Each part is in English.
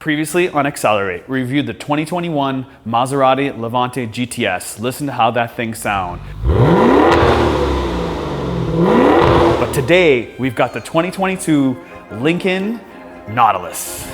Previously on Accelerate, we reviewed the 2021 Maserati Levante GTS. Listen to how that thing sounds. But today, we've got the 2022 Lincoln Nautilus.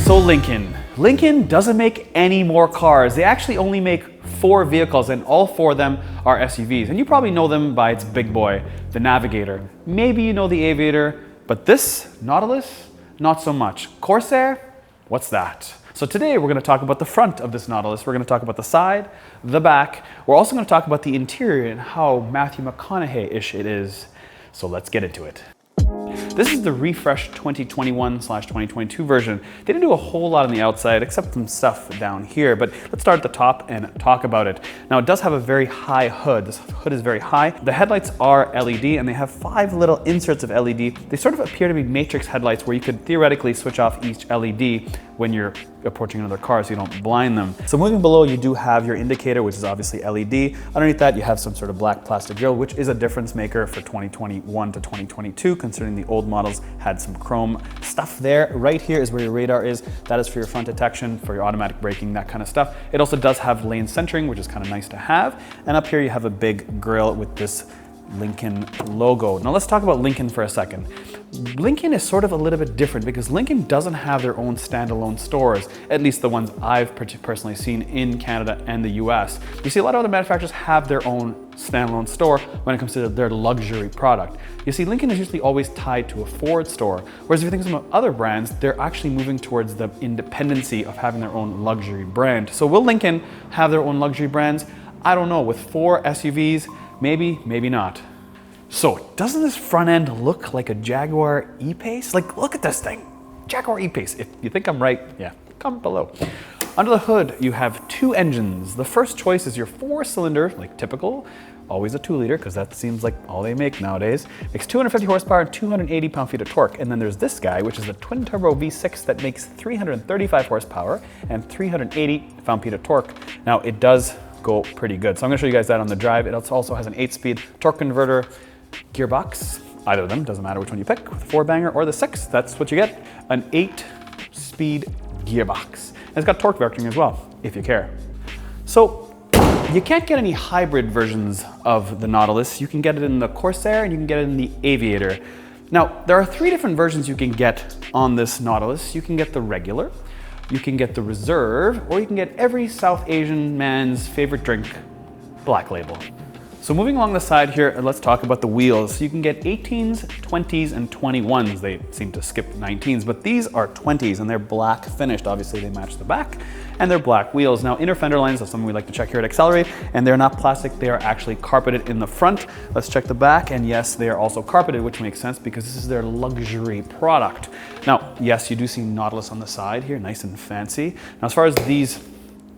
So Lincoln doesn't make any more cars. They actually only make 4 vehicles, and all 4 of them are SUVs. And you probably know them by its big boy, the Navigator. Maybe you know the Aviator, but this Nautilus, not so much. Corsair, what's that? So today we're going to talk about the front of this Nautilus. We're going to talk about the side, the back. We're also going to talk about the interior and how Matthew McConaughey-ish it is. So let's get into it. This is the refreshed 2021/2022 version. They didn't do a whole lot on the outside except some stuff down here, but let's start at the top and talk about it. Now it does have a very high hood. This hood is very high. The headlights are LED and they have 5 little inserts of LED. They sort of appear to be matrix headlights where you could theoretically switch off each LED when you're approaching another car so you don't blind them. So moving below, you do have your indicator, which is obviously LED. Underneath that, you have some sort of black plastic grille, which is a difference maker for 2021 to 2022, considering the old models had some chrome stuff there. Right here is where your radar is. That is for your front detection, for your automatic braking, that kind of stuff. It also does have lane centering, which is kind of nice to have. And up here, you have a big grille with this Lincoln logo. Now let's talk about Lincoln for a second. Lincoln is sort of a little bit different because Lincoln doesn't have their own standalone stores, at least the ones I've personally seen in Canada and the US. You see a lot of other manufacturers have their own standalone store when it comes to their luxury product. You see, Lincoln is usually always tied to a Ford store, whereas if you think of some other brands, they're actually moving towards the independency of having their own luxury brand. So will Lincoln have their own luxury brands? I don't know. With 4 SUVs, maybe, maybe not. So, doesn't this front end look like a Jaguar E-Pace? Like, look at this thing. Jaguar E-Pace. If you think I'm right, yeah, comment below. Under the hood, you have 2 engines. The first choice is your 4-cylinder, like typical, always a 2-liter, because that seems like all they make nowadays. Makes 250 horsepower and 280 pound-feet of torque. And then there's this guy, which is a twin-turbo V6 that makes 335 horsepower and 380 pound-feet of torque. Now, it does go pretty good. So I'm gonna show you guys that on the drive. It also has an 8-speed torque converter gearbox. Either of them, doesn't matter which one you pick, with the 4-banger or the 6, that's what you get. An 8-speed gearbox. And it's got torque vectoring as well, if you care. So you can't get any hybrid versions of the Nautilus. You can get it in the Corsair and you can get it in the Aviator. Now, there are 3 different versions you can get on this Nautilus. You can get the regular, you can get the Reserve, or you can get every South Asian man's favorite drink, Black Label. So moving along the side here, let's talk about the wheels. So you can get 18s, 20s, and 21s. They seem to skip 19s, but these are 20s and they're black finished. Obviously they match the back and they're black wheels. Now inner fender lines, that's something we like to check here at Accelerate, and they're not plastic, they are actually carpeted in the front. Let's check the back, and yes, they are also carpeted, which makes sense because this is their luxury product. Now, yes, you do see Nautilus on the side here, nice and fancy. Now as far as these,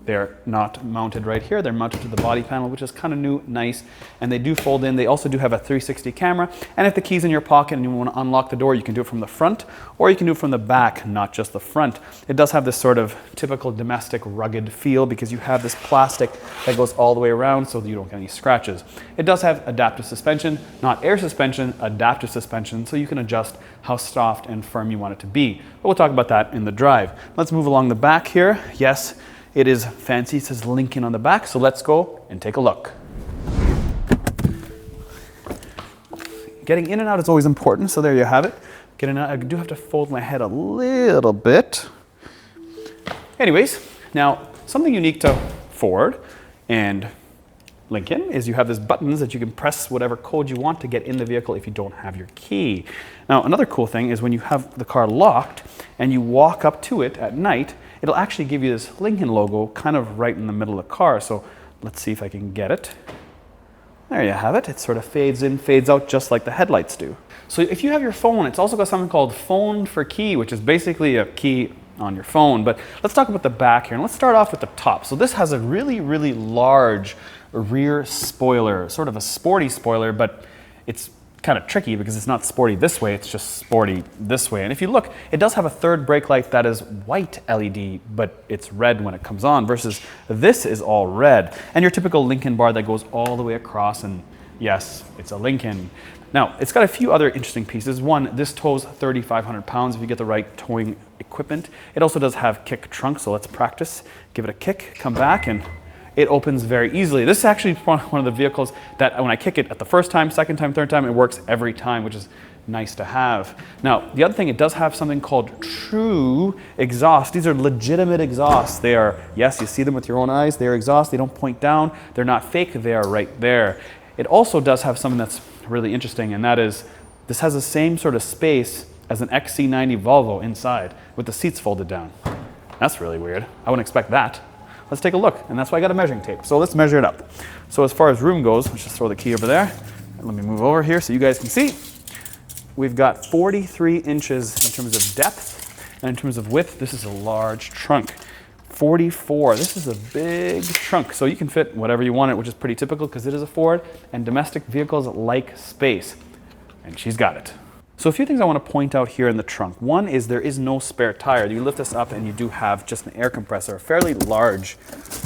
they're not mounted right here. They're mounted to the body panel, which is kind of new, nice, and they do fold in. They also do have a 360 camera, and if the key's in your pocket and you want to unlock the door, you can do it from the front, or you can do it from the back, not just the front. It does have this sort of typical domestic rugged feel because you have this plastic that goes all the way around so that you don't get any scratches. It does have adaptive suspension, not air suspension, adaptive suspension, so you can adjust how soft and firm you want it to be. But we'll talk about that in the drive. Let's move along the back here. Yes, it is fancy, it says Lincoln on the back, so let's go and take a look. Getting in and out is always important, so there you have it. Getting out, I do have to fold my head a little bit. Anyways, now something unique to Ford and Lincoln is you have these buttons that you can press whatever code you want to get in the vehicle if you don't have your key. Now, another cool thing is when you have the car locked and you walk up to it at night, it'll actually give you this Lincoln logo kind of right in the middle of the car. So let's see if I can get it. There you have it. It sort of fades in, fades out just like the headlights do. So if you have your phone, it's also got something called phone for key, which is basically a key on your phone. But let's talk about the back here, and let's start off with the top. So this has a really, really large rear spoiler, sort of a sporty spoiler, but it's kind of tricky because it's not sporty this way, it's just sporty this way. And if you look, it does have a third brake light that is white LED, but it's red when it comes on, versus this is all red. And your typical Lincoln bar that goes all the way across, and yes, it's a Lincoln. Now, it's got a few other interesting pieces. One, this tows 3,500 pounds if you get the right towing equipment. It also does have kick trunk, so let's practice. Give it a kick, come back, and it opens very easily. This is actually one of the vehicles that when I kick it at the first time, second time, third time, it works every time, which is nice to have. Now, the other thing, it does have something called true exhaust. These are legitimate exhausts. They are, yes, you see them with your own eyes. They are exhaust. They don't point down. They're not fake. They are right there. It also does have something that's really interesting, and that is this has the same sort of space as an XC90 Volvo inside with the seats folded down. That's really weird. I wouldn't expect that. Let's take a look, and that's why I got a measuring tape. So let's measure it up. So as far as room goes, let's just throw the key over there. Let me move over here so you guys can see. We've got 43 inches in terms of depth, and in terms of width, this is a large trunk. 44, this is a big trunk, so you can fit whatever you want it, which is pretty typical because it is a Ford, and domestic vehicles like space, and she's got it. So a few things I want to point out here in the trunk. One is there is no spare tire. You lift this up and you do have just an air compressor, a fairly large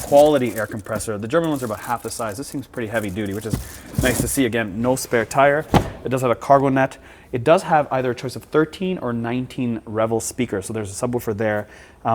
quality air compressor. The German ones are about half the size. This seems pretty heavy duty, which is nice to see. Again, no spare tire. It does have a cargo net. It does have either a choice of 13 or 19 Revel speakers, so there's a subwoofer there.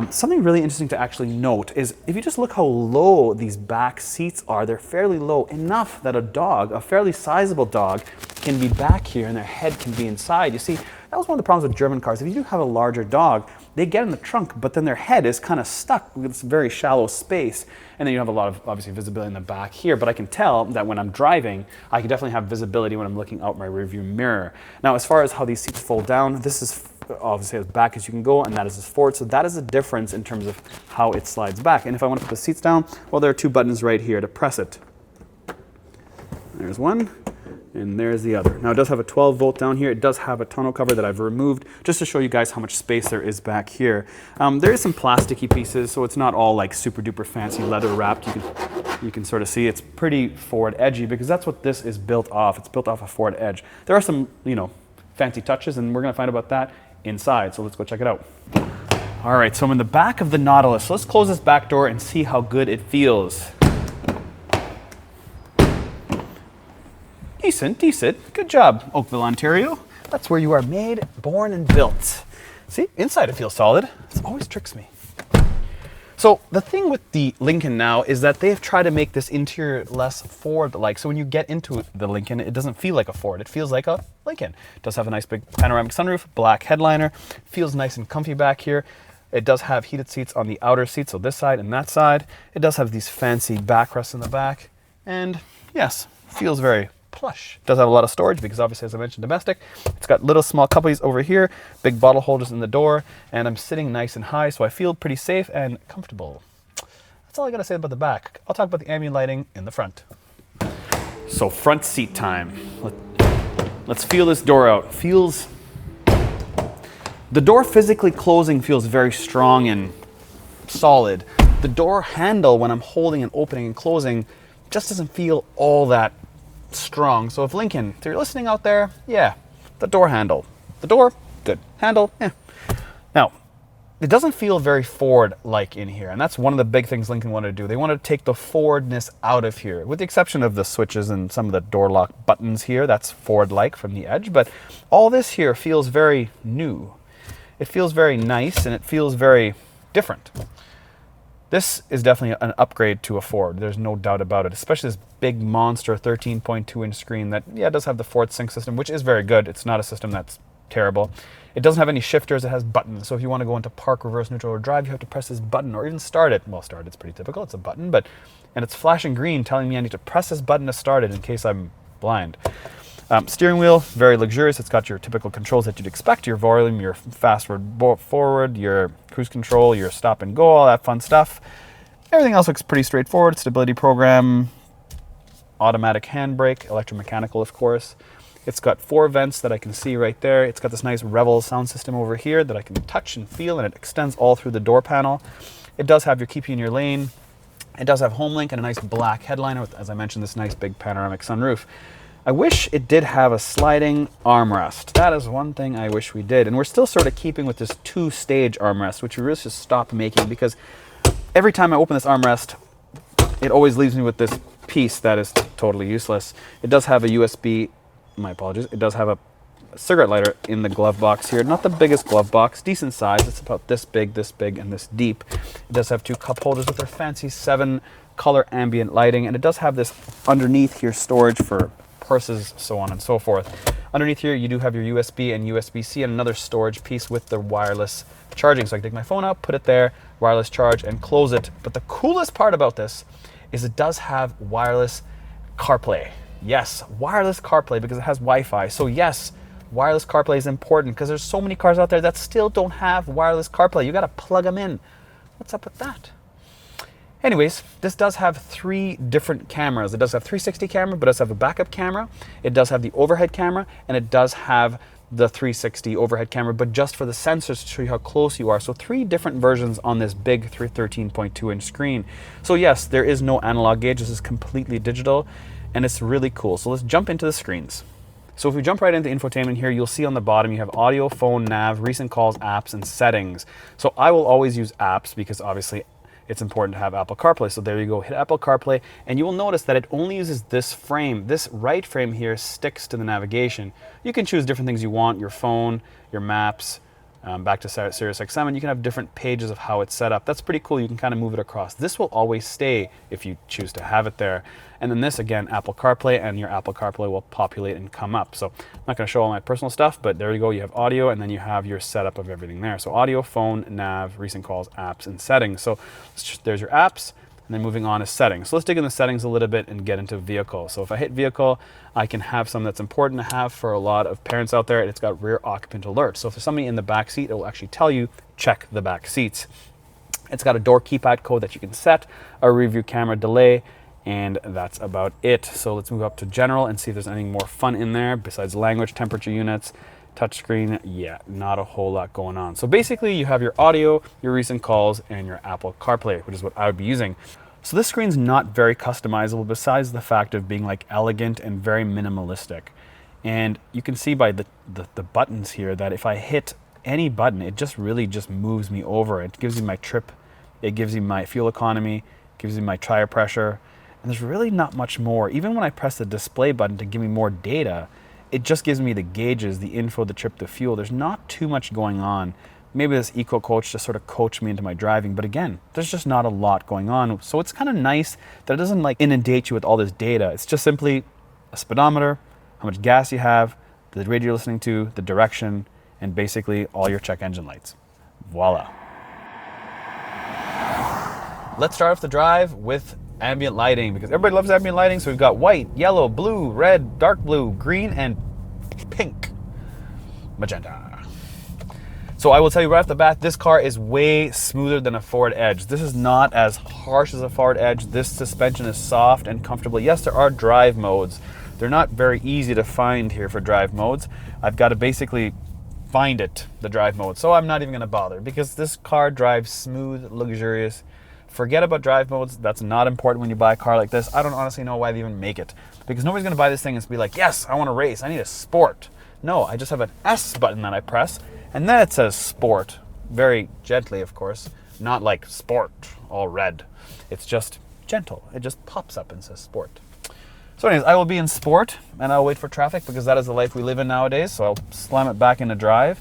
Something really interesting to actually note is if you just look how low these back seats are, they're fairly low, enough that a dog, a fairly sizable dog, can be back here and their head can be inside. You see, that was one of the problems with German cars. If you do have a larger dog, they get in the trunk, but then their head is kind of stuck with this very shallow space. And then you have a lot of, obviously, visibility in the back here. But I can tell that when I'm driving, I can definitely have visibility when I'm looking out my rearview mirror. Now, as far as how these seats fold down, this is obviously as back as you can go, and that is as forward. So that is a difference in terms of how it slides back. And if I want to put the seats down, well, there are two buttons right here to press it. There's one. And there's the other. Now it does have a 12 volt down here. It does have a tonneau cover that I've removed just to show you guys how much space there is back here. There is some plasticky pieces, so it's not all like super duper fancy leather wrapped. You can sort of see it's pretty Ford edgy because that's what this is built off. It's built off a Ford Edge. There are some, fancy touches, and we're gonna find about that inside. So let's go check it out. All right, so I'm in the back of the Nautilus. So let's close this back door and see how good it feels. Decent. Good job, Oakville, Ontario. That's where you are made, born, and built. See, inside it feels solid. It always tricks me. So the thing with the Lincoln now is that they've tried to make this interior less Ford-like. So when you get into the Lincoln, it doesn't feel like a Ford. It feels like a Lincoln. It does have a nice big panoramic sunroof, black headliner. Feels nice and comfy back here. It does have heated seats on the outer seats, so this side and that side. It does have these fancy backrests in the back. And yes, feels very plush. It does have a lot of storage because obviously, as I mentioned, domestic. It's got little small cuppies over here, big bottle holders in the door, and I'm sitting nice and high, so I feel pretty safe and comfortable. That's all I gotta say about the back. I'll talk about the ambient lighting in the front. So front seat time. Let's feel this door out. The door physically closing feels very strong and solid. The door handle, when I'm holding and opening and closing, just doesn't feel all that strong. So if Lincoln, if you're listening out there, yeah, the door handle. The door, good. Handle, yeah. Now, it doesn't feel very Ford-like in here, and that's one of the big things Lincoln wanted to do. They wanted to take the Fordness out of here, with the exception of the switches and some of the door lock buttons here. That's Ford-like from the Edge, but all this here feels very new. It feels very nice, and it feels very different. This is definitely an upgrade to a Ford. There's no doubt about it, especially this big monster 13.2-inch screen that, yeah, does have the Ford Sync system, which is very good. It's not a system that's terrible. It doesn't have any shifters. It has buttons. So if you want to go into park, reverse, neutral, or drive, you have to press this button or even start it. Well, start it's pretty typical. It's a button, and it's flashing green telling me I need to press this button to start it in case I'm blind. Steering wheel, very luxurious. It's got your typical controls that you'd expect, your volume, your fast forward, your cruise control, your stop and go, all that fun stuff. Everything else looks pretty straightforward. Stability program, automatic handbrake, electromechanical of course. It's got 4 vents that I can see right there. It's got this nice Revel sound system over here that I can touch and feel, and it extends all through the door panel. It does have your keep you in your lane. It does have HomeLink and a nice black headliner with, as I mentioned, this nice big panoramic sunroof. I wish it did have a sliding armrest. That is one thing I wish we did. And we're still sort of keeping with this 2-stage armrest, which we really should stop making, because every time I open this armrest, it always leaves me with this piece that is totally useless. It does have a USB, my apologies, it does have a cigarette lighter in the glove box here. Not the biggest glove box, decent size. It's about this big, and this deep. It does have 2 cup holders with their fancy 7-color ambient lighting, and it does have this underneath here storage for purses, so on and so forth. Underneath here, you do have your USB and USB-C and another storage piece with the wireless charging. So I can take my phone out, put it there, wireless charge, and close it. But the coolest part about this is it does have wireless CarPlay. Yes, wireless CarPlay, because it has Wi-Fi. So yes, wireless CarPlay is important because there's so many cars out there that still don't have wireless CarPlay. You got to plug them in. What's up with that? Anyways, this does have 3 different cameras. It does have 360 camera, but it does have a backup camera. It does have the overhead camera, and it does have the 360 overhead camera, but just for the sensors to show you how close you are. So 3 different versions on this big 13.2-inch screen. So yes, there is no analog gauge. This is completely digital, and it's really cool. So let's jump into the screens. So if we jump right into infotainment here, you'll see on the bottom you have audio, phone, nav, recent calls, apps, and settings. So I will always use apps because obviously it's important to have Apple CarPlay. So there you go, hit Apple CarPlay, and you will notice that it only uses this frame. This right frame here sticks to the navigation. You can choose different things you want, your phone, your maps, back to Sirius XM. You can have different pages of how it's set up. That's pretty cool. You can kind of move it across. This will always stay if you choose to have it there. And then this, again, Apple CarPlay, and your Apple CarPlay will populate and come up. So I'm not going to show all my personal stuff, but there you go. You have audio, and then you have your setup of everything there. So audio, phone, nav, recent calls, apps, and settings. So there's your apps, and then moving on is settings. So let's dig into settings a little bit and get into vehicle. So if I hit vehicle, I can have something that's important to have for a lot of parents out there, and it's got rear occupant alert. So if there's somebody in the back seat, it will actually tell you, check the back seats. It's got a door keypad code that you can set, a rear view camera delay, and that's about it. So let's move up to general and see if there's anything more fun in there besides language, temperature units, touchscreen. Yeah, not a whole lot going on. So basically you have your audio, your recent calls, and your Apple CarPlay, which is what I would be using. So this screen's not very customizable besides the fact of being like elegant and very minimalistic. And you can see by the buttons here that if I hit any button, it just really just moves me over. It gives you my trip, it gives you my fuel economy, it gives you my tire pressure, and there's really not much more. Even when I press the display button to give me more data, it just gives me the gauges, the info, the trip, the fuel. There's not too much going on. Maybe this Eco Coach just sort of coached me into my driving, but again, there's just not a lot going on. So it's kind of nice that it doesn't like inundate you with all this data. It's just simply a speedometer, how much gas you have, the radio you're listening to, the direction, and basically all your check engine lights. Voila. Let's start off the drive with ambient lighting, because everybody loves ambient lighting. So we've got white, yellow, blue, red, dark blue, green, and pink, magenta. So I will tell you right off the bat, this car is way smoother than a Ford Edge. This is not as harsh as a Ford Edge. This suspension is soft and comfortable. Yes, there are drive modes. They're not very easy to find here for drive modes. I've got to basically find it, the drive mode. So I'm not even going to bother, because this car drives smooth, luxurious. Forget about drive modes. That's not important when you buy a car like this. I don't honestly know why they even make it, because nobody's going to buy this thing and be like, yes, I want to race. I need a sport. No, I just have an S button that I press, and then it says sport. Very gently, of course. Not like sport, all red. It's just gentle. It just pops up and says sport. So anyways, I will be in sport, and I'll wait for traffic, because that is the life we live in nowadays. So I'll slam it back into drive.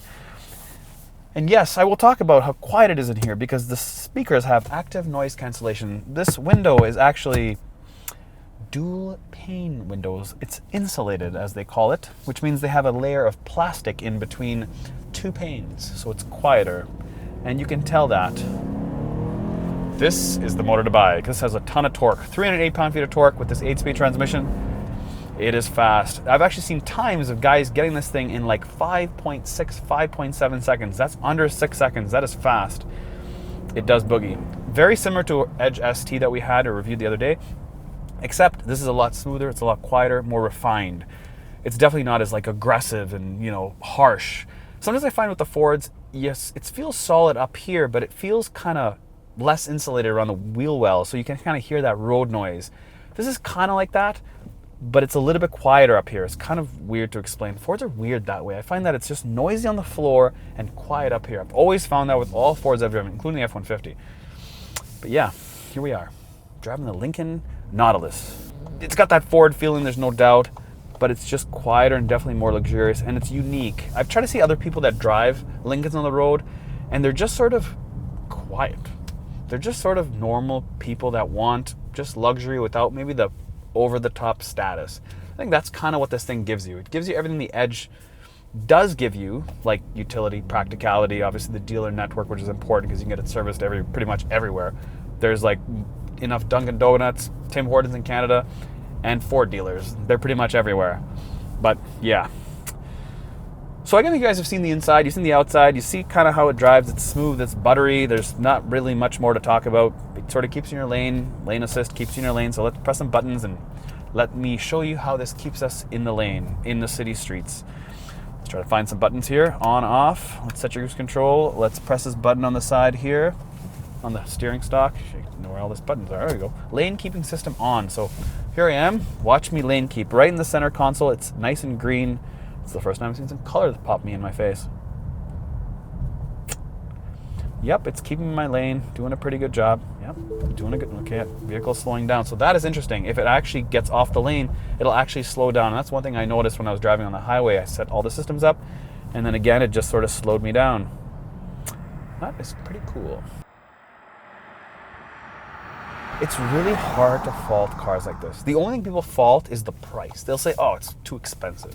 And yes, I will talk about how quiet it is in here, because the speakers have active noise cancellation. This window is actually dual pane windows. It's insulated, as they call it, which means they have a layer of plastic in between 2 panes, so it's quieter. And you can tell that. This is the motor to buy, because this has a ton of torque. 308 pound-feet of torque with this 8-speed transmission. It is fast. I've actually seen times of guys getting this thing in like 5.6, 5.7 seconds. That's under 6 seconds. That is fast. It does boogie. Very similar to Edge ST that we had or reviewed the other day. Except this is a lot smoother, it's a lot quieter, more refined. It's definitely not as like aggressive and, you know, harsh. Sometimes I find with the Fords, yes, it feels solid up here, but it feels kind of less insulated around the wheel well, so you can kind of hear that road noise. This is kind of like that, but it's a little bit quieter up here. It's kind of weird to explain. Fords are weird that way. I find that it's just noisy on the floor and quiet up here. I've always found that with all Fords I've driven, including the F-150. But yeah, here we are, driving the Lincoln Nautilus. It's got that Ford feeling, there's no doubt, but it's just quieter and definitely more luxurious, and it's unique. I've tried to see other people that drive Lincolns on the road, and they're just sort of quiet. They're just sort of normal people that want just luxury without maybe the over-the-top status. I think that's kind of what this thing gives you. It gives you everything the Edge does give you, like utility, practicality, obviously the dealer network, which is important because you can get it serviced pretty much everywhere. There's like enough Dunkin' Donuts, Tim Hortons in Canada, and Ford dealers. They're pretty much everywhere. But yeah. So I think you guys have seen the inside, you've seen the outside, you see kind of how it drives. It's smooth, it's buttery. There's not really much more to talk about. It sort of keeps you in your lane. Lane assist keeps you in your lane. So let's press some buttons and let me show you how this keeps us in the lane, in the city streets. Let's try to find some buttons here. On, off. Let's set your cruise control. Let's press this button on the side here, on the steering stalk. You know where all these buttons are. There we go. Lane keeping system on. So here I am. Watch me lane keep. Right in the center console. It's nice and green. It's the first time I've seen some color that popped me in my face. Yep, it's keeping my lane. Doing a pretty good job. Yep, doing a good. Okay, vehicle slowing down. So that is interesting. If it actually gets off the lane, it'll actually slow down. And that's one thing I noticed when I was driving on the highway. I set all the systems up, and then again, it just sort of slowed me down. That is pretty cool. It's really hard to fault cars like this. The only thing people fault is the price. They'll say, oh, it's too expensive.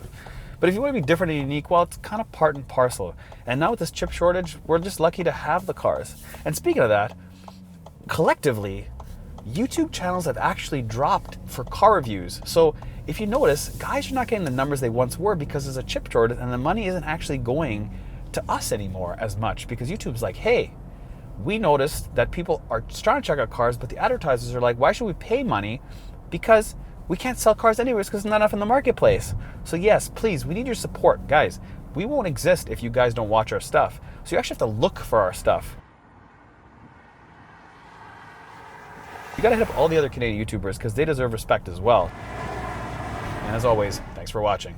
But if you want to be different and unique, well, it's kind of part and parcel. And now with this chip shortage, we're just lucky to have the cars. And speaking of that, collectively, YouTube channels have actually dropped for car reviews. So if you notice, guys are not getting the numbers they once were because there's a chip shortage and the money isn't actually going to us anymore as much, because YouTube's like, hey, we noticed that people are trying to check out cars, but the advertisers are like, why should we pay money? Because we can't sell cars anyways because there's not enough in the marketplace. So yes, please, we need your support. Guys, we won't exist if you guys don't watch our stuff. So you actually have to look for our stuff. You gotta hit up all the other Canadian YouTubers because they deserve respect as well. And as always, thanks for watching.